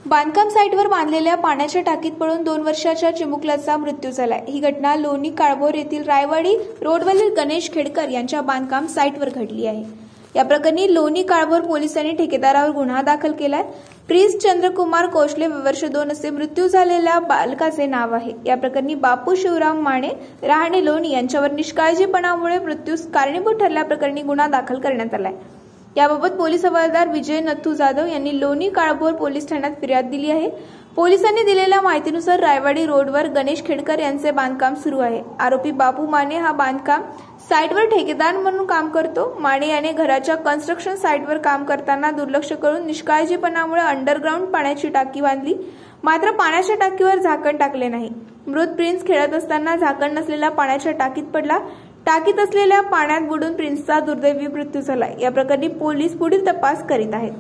बांधकाम साईटवर बांधलेल्या पाण्याच्या टाकीत पडून 2 वर्षाच्या चिमुकल्याचा मृत्यू झालाय। ही घटना लोणी काळभोर येथील रायवाडी रोडवरील गणेश खेडकर यांच्या बांधकाम साईटवर घडली आहे। या प्रकरणी लोणी काळभोर पोलिसांनी ठेकेदारावर गुन्हा दाखल केलाय। प्रिन्स चंद्रकुमार कोशले वर्ष 2 असे मृत्यू झालेल्या बालकाचे नाव आहे। या प्रकरणी बापू शिवराम माने राहणे लोणी यांच्यावर निष्काळजीपणामुळे मृत्यूस कारणीभूत ठरल्याप्रकरणी गुन्हा दाखल करण्यात आलाय। याबाबत पोलीस हवालदार विजय नथू जाधव यांनी लोणी काळभोर पोलीस ठाण्यात फिर्याद दिली आहे। पोलिसांनी दिलेल्या माहितीनुसार रायवाडी रोडवर गणेश खेडकर यांचे बांधकाम सुरू आहे। आरोपी बापू माने हा बांधकाम साईटवर ठेकेदार म्हणून काम करतो। माने याने घराच्या कन्स्ट्रक्शन साईटवर काम करताना दुर्लक्ष करून निष्काळजीपणामुळे अंडरग्राऊंड पाण्याची टाकी बांधली, मात्र पाण्याच्या टाकीवर झाकण टाकले नाही। मृत प्रिन्स खेळत असताना झाकण नसलेल्या पाण्याच्या टाकीत पडला। टाकीत असलेल्या पाण्यात बुडून प्रिन्सचा दुर्दैवी मृत्यू झाला। या प्रकरणी पोलीस पुढील तपास करीत आहेत।